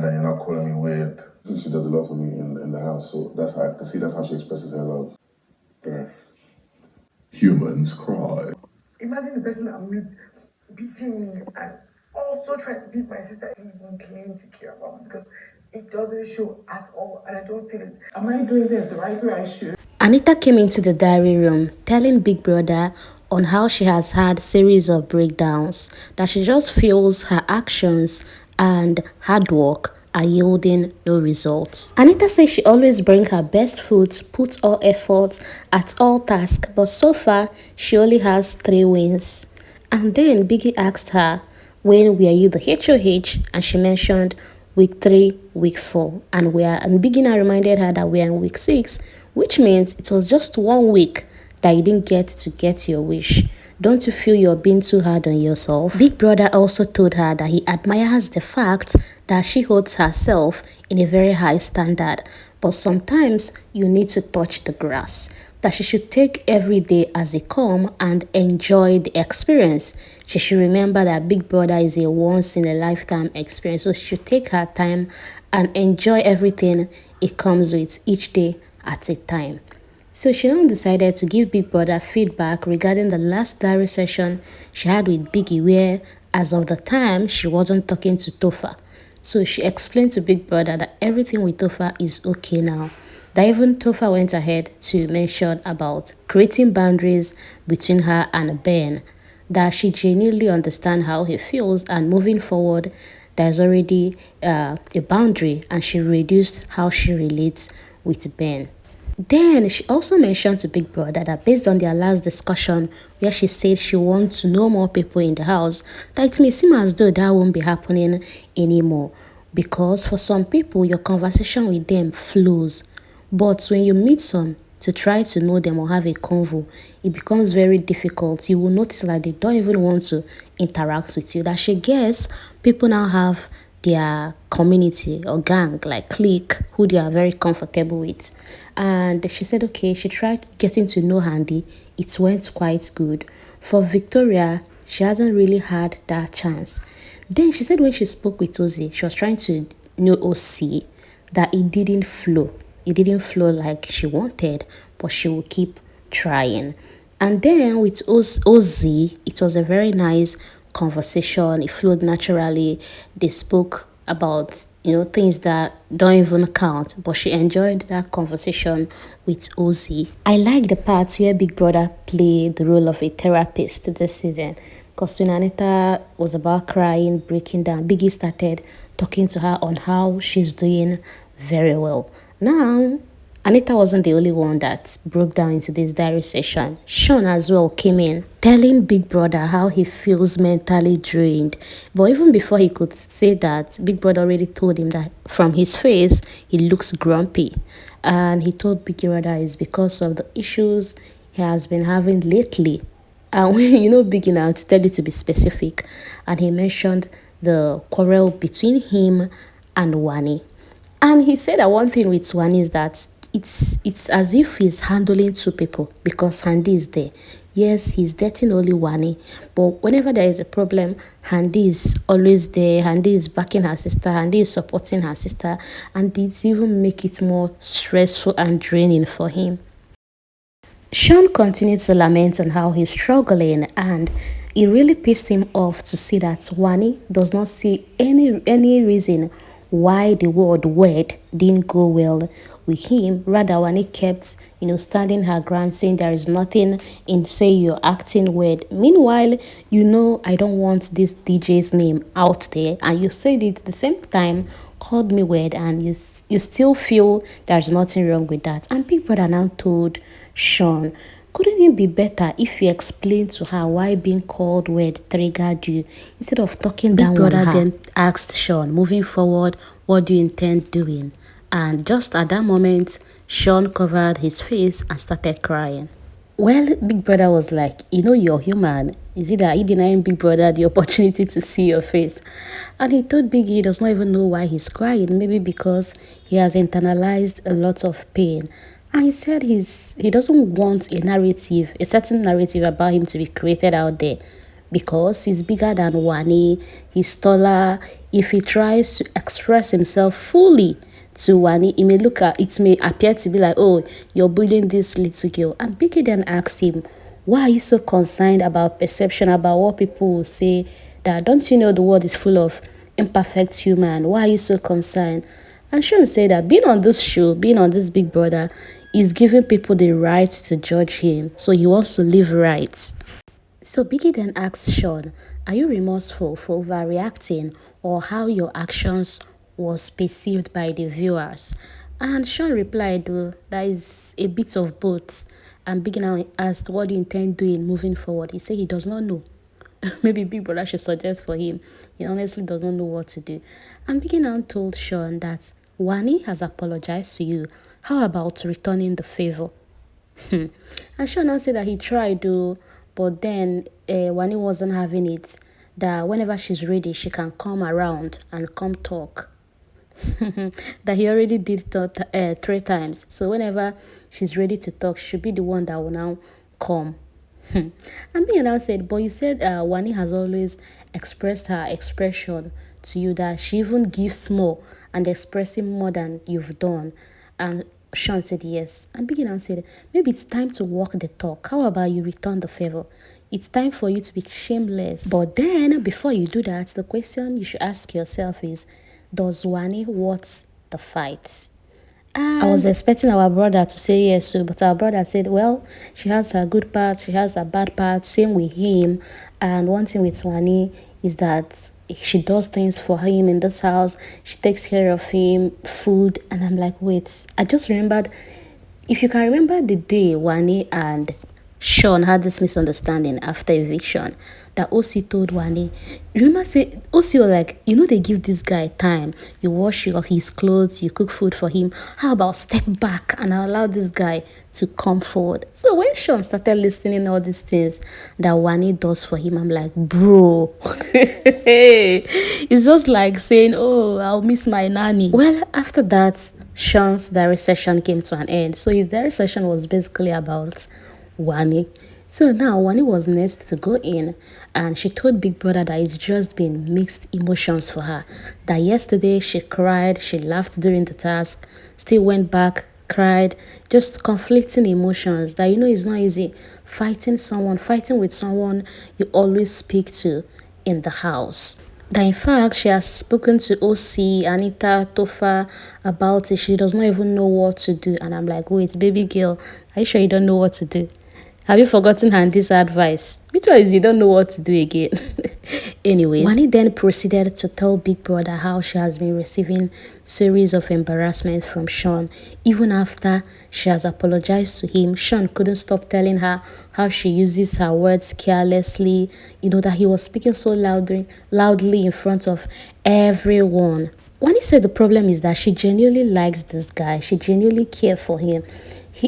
that you're not calling me weird. She does a lot for me in the house, so that's how I can see that's how she expresses her love. Yeah. Humans cry. Imagine the person that meets beating me and also trying to beat my sister, even claim to care about me, because it doesn't show at all, and I don't feel it. Am I doing this the right way I should? Anita came into the diary room telling Big Brother on how she has had series of breakdowns, that she just feels her actions and hard work are yielding no results. Anita says she always brings her best foot, puts all efforts at all tasks, but so far she only has 3 wins. And then Biggie asked her, when were you the HOH? And she mentioned week 3, week 4. And Biggie now reminded her that we are in week 6, which means it was just 1 week that you didn't get your wish. Don't you feel you're being too hard on yourself? Big Brother also told her that he admires the fact that she holds herself in a very high standard, but sometimes you need to touch the grass. That she should take every day as it comes and enjoy the experience. She should remember that Big Brother is a once-in-a-lifetime experience, so she should take her time and enjoy everything it comes with, each day at a time. So she now decided to give Big Brother feedback regarding the last diary session she had with Biggie, where as of the time she wasn't talking to Topher. So she explained to Big Brother that everything with Topher is okay now. That even Topher went ahead to mention about creating boundaries between her and Ben, that she genuinely understands how he feels, and moving forward there's already a boundary, and she reduced how she relates with Ben. Then she also mentioned to Big Brother that based on their last discussion, where she said she wants to know more people in the house, that it may seem as though that won't be happening anymore. Because for some people, your conversation with them flows. But when you meet some to try to know them or have a convo, it becomes very difficult. You will notice that they don't even want to interact with you. That she guess people now have their community or gang, like clique, who they are very comfortable with. And she said, okay, she tried getting to know Handy. It went quite good. For Victoria, she hasn't really had that chance. Then she said when she spoke with Ozzy, she was trying to know OC, that it didn't flow. It didn't flow like she wanted, but she will keep trying. And then with Ozzy, it was a very nice conversation. It flowed naturally. They spoke about things that don't even count, but she enjoyed that conversation with Ozzy. I like the parts where Big Brother played the role of a therapist this season, because when Anita was about crying, breaking down, Biggie started talking to her on how she's doing very well. Now, Anita wasn't the only one that broke down into this diary session. Shaun as well came in, telling Big Brother how he feels mentally drained. But even before he could say that, Big Brother already told him that from his face, he looks grumpy. And he told Big Brother it's because of the issues he has been having lately. And when Big now to tell you to be specific, and he mentioned the quarrel between him and Wanni. And he said that one thing with Wanni is that it's as if he's handling 2 people, because Handy is there. Yes, he's dating only Wanni, but whenever there is a problem, Handy is always there. Handy is backing her sister. Handy is supporting her sister, and it even make it more stressful and draining for him. Shaun continued to lament on how he's struggling, and it really pissed him off to see that Wanni does not see any reason why the word wed didn't go well with him. Rather, Wanni kept, standing her ground, saying there is nothing in say you're acting weird. Meanwhile, I don't want this DJ's name out there, and you said it at the same time, called me weird, and you still feel there's nothing wrong with that. And people are now told Shaun, couldn't it be better if you explained to her why being called weird triggered you, instead of talking down on her? Big Brother then asked Shaun, moving forward, what do you intend doing? And just at that moment, Shaun covered his face and started crying. Well, Big Brother was like, you're human. Is it that he denying Big Brother the opportunity to see your face? And he told Biggie he does not even know why he's crying. Maybe because he has internalized a lot of pain. And he said he doesn't want a certain narrative about him to be created out there. because he's bigger than Wanni, he's taller. If he tries to express himself fully to Wanni, it may appear to be like, oh, you're bullying this little girl. And Biggie then asked him, why are you so concerned about perception, about what people will say? That don't you know the world is full of imperfect human? Why are you so concerned? And Shaun said that being on this show, being on this Big Brother, is giving people the right to judge him. So he wants to live right. So Biggie then asked Shaun, are you remorseful for overreacting or how your actions was perceived by the viewers? And Shaun replied, well, that is a bit of both. And Biggie now asked, what do you intend doing moving forward? He said he does not know. Maybe Big Brother should suggest for him. He honestly doesn't know what to do. And Biggie now told Shaun that Wanni has apologized to you. How about returning the favor? And Shaun now said that he tried though, but then Wanni wasn't having it. That whenever she's ready, she can come around and come talk. That he already did 3 times. So whenever she's ready to talk, she should be the one that will now come. And being now said, but you said Wanni has always expressed her expression to you, that she even gives more and expressing more than you've done. And Shaun said yes. And Biggie now said, maybe it's time to walk the talk. How about you return the favor? It's time for you to be shameless. But then, before you do that, the question you should ask yourself is, does Wanni want the fight? And I was expecting our brother to say yes too, but our brother said, well, she has her good parts, she has her bad parts, same with him. And one thing with Wanni is that she does things for him in this house, she takes care of him, food. And I'm like, wait, I just remembered, if you can remember the day Wanni and Shaun had this misunderstanding after eviction, that OC told Wanni, remember say OC was like, they give this guy time, you wash his clothes, you cook food for him, how about step back and allow this guy to come forward? So when Shaun started listening all these things that Wanni does for him, I'm like, bro, it's just like saying, oh, I'll miss my nanny. Well, after that, Shaun's diary session came to an end. So his diary session was basically about Wanni. So now Wanni was next to go in, and she told Big Brother that it's just been mixed emotions for her. That yesterday she cried, she laughed during the task, still went back, cried, just conflicting emotions. That it's not easy fighting with someone you always speak to in the house. That in fact she has spoken to OC, Anita, Tofa about it. She does not even know what to do. And I'm like, wait, baby girl, are you sure you don't know what to do? Have you forgotten Handy's advice? Which one is you don't know what to do again? Anyways, Wanni then proceeded to tell Big Brother how she has been receiving series of embarrassment from Shaun. Even after she has apologized to him, Shaun couldn't stop telling her how she uses her words carelessly, that he was speaking so loudly in front of everyone. Wanni said the problem is that she genuinely likes this guy. She genuinely cares for him.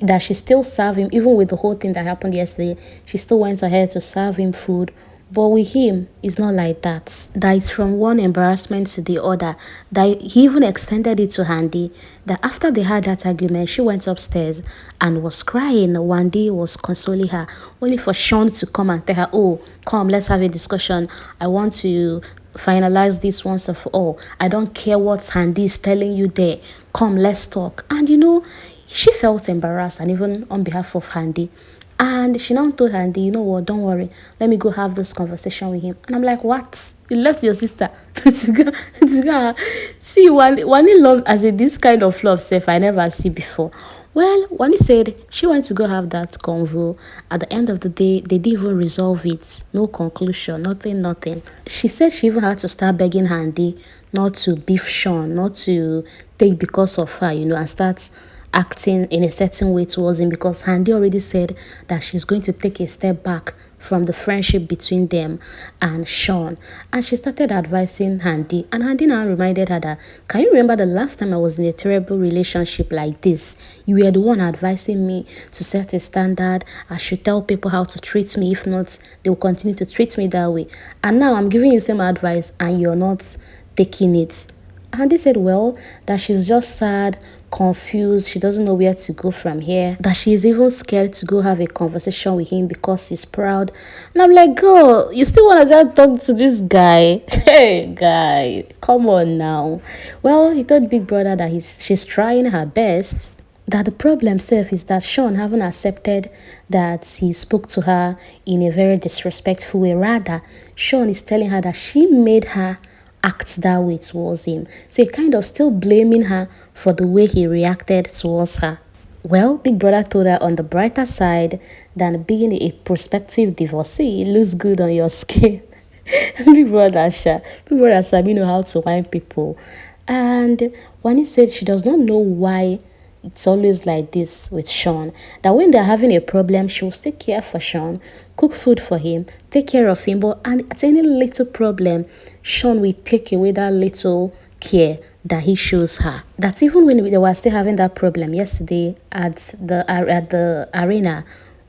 That she still serve him, even with the whole thing that happened yesterday. She still went ahead to serve him food. But with him, it's not like that. That is from one embarrassment to the other. That he even extended it to Handy. That after they had that argument, she went upstairs and was crying. Wandy was consoling her, only for Shaun to come and tell her, oh, come, let's have a discussion. I want to finalize this once and for all. I don't care what Handy is telling you there. Come, let's talk. And she felt embarrassed, and even on behalf of Handy. And she now told Handy, you know what, don't worry. Let me go have this conversation with him. And I'm like, what? You left your sister to go. See, Wanni love, as in this kind of love, self, I never see before. Well, Wanni said she went to go have that convo. At the end of the day, they didn't even resolve it. No conclusion, nothing. She said she even had to start begging Handy not to beef Shaun, not to take because of her, and start acting in a certain way towards him, because Handy already said that she's going to take a step back from the friendship between them and Shaun. And she started advising Handy, and Handy now reminded her that, can you remember the last time I was in a terrible relationship like this? You were the one advising me to set a standard. I should tell people how to treat me. If not, they will continue to treat me that way. And now I'm giving you same advice and you're not taking it. Andy said, well, that she's just sad, confused, she doesn't know where to go from here, that she's even scared to go have a conversation with him because he's proud. And I'm like, girl, you still want to go talk to this guy? Hey, guy, come on now. Well, he told Big Brother that she's trying her best, that the problem self is that Shaun haven't accepted that he spoke to her in a very disrespectful way. Rather, Shaun is telling her that she made her act that way towards him. So he kind of still blaming her for the way he reacted towards her. Well, Big Brother told her on the brighter side than being a prospective divorcee, it looks good on your skin. Big Brother Sabi know how to wine people. And Wanni said she does not know why it's always like this with Shaun. That when they're having a problem, she will still care for Shaun, cook food for him, take care of him. But and at any little problem, Shaun will take away that little care that he shows her. That even when they were still having that problem yesterday at the arena,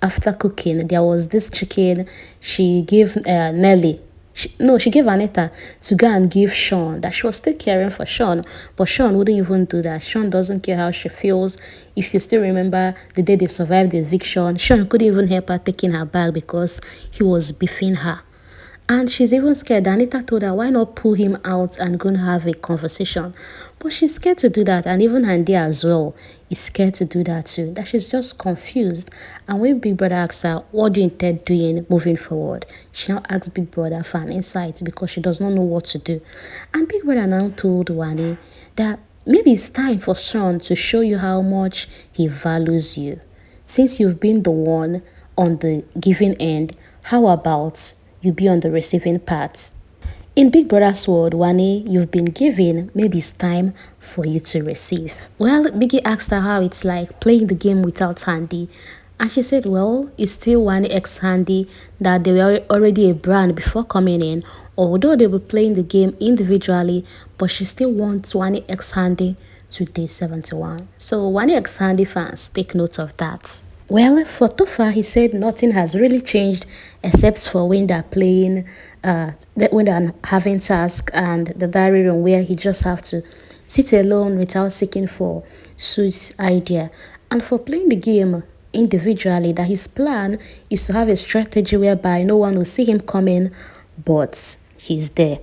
after cooking, there was this chicken she gave Nelly. She gave Anita to go and give Shaun, that she was still caring for Shaun, but Shaun wouldn't even do that. Shaun doesn't care how she feels. If you still remember the day they survived the eviction, Shaun couldn't even help her taking her bag because he was beefing her. And she's even scared. Anita told her, why not pull him out and go and have a conversation? But she's scared to do that. And even Andy as well is scared to do that too. That she's just confused. And when Big Brother asks her, what do you intend doing moving forward? She now asks Big Brother for an insight because she does not know what to do. And Big Brother now told Wanni that maybe it's time for Shaun to show you how much he values you. Since you've been the one on the giving end, how about you be on the receiving part? In Big Brother's world, Wanni, you've been giving, maybe it's time for you to receive. Well, Biggie asked her how it's like playing the game without Handy. And she said, well, it's still Wanni X Handy, that they were already a brand before coming in. Although they were playing the game individually, but she still wants Wanni X Handy to day 71. So Wanni X Handy fans, take note of that. Well, for Tofa, he said nothing has really changed except for when they're playing, when they're having task and the diary room where he just have to sit alone without seeking for Sue's idea. And for playing the game individually, that his plan is to have a strategy whereby no one will see him coming, but he's there.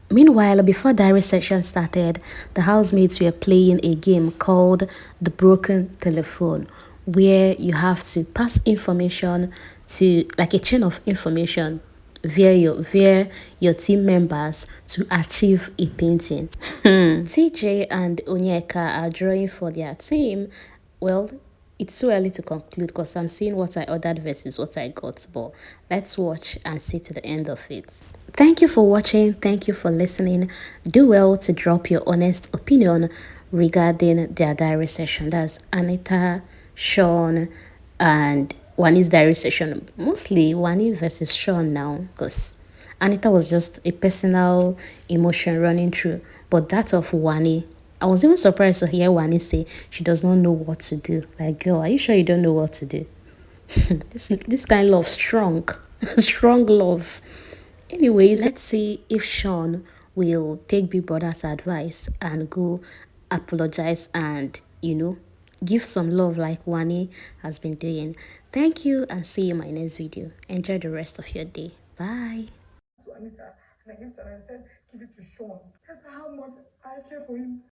Meanwhile, before diary session started, the housemates were playing a game called The Broken Telephone, where you have to pass information to, like a chain of information, via your team members to achieve a painting. TJ and Onyeka are drawing for their team. Well, it's too early to conclude because I'm seeing what I ordered versus what I got, but let's watch and see to the end of it. Thank you for watching. Thank you for listening. Do well to drop your honest opinion regarding their diary session. That's Anita, Shaun, and Wanni's diary session. Mostly Wanni versus Shaun now, because Anita was just a personal emotion running through. But that of Wanni, I was even surprised to hear Wanni say she does not know what to do. Like, girl, are you sure you don't know what to do? this kind of love, strong, strong love. Anyways, let's see if Shaun will take Big Brother's advice and go apologize and, give some love like Wanni has been doing. Thank you and see you in my next video. Enjoy the rest of your day. Bye. To Anita, and I gave it to her and I said, give it to Shaun. That's how much I care for him.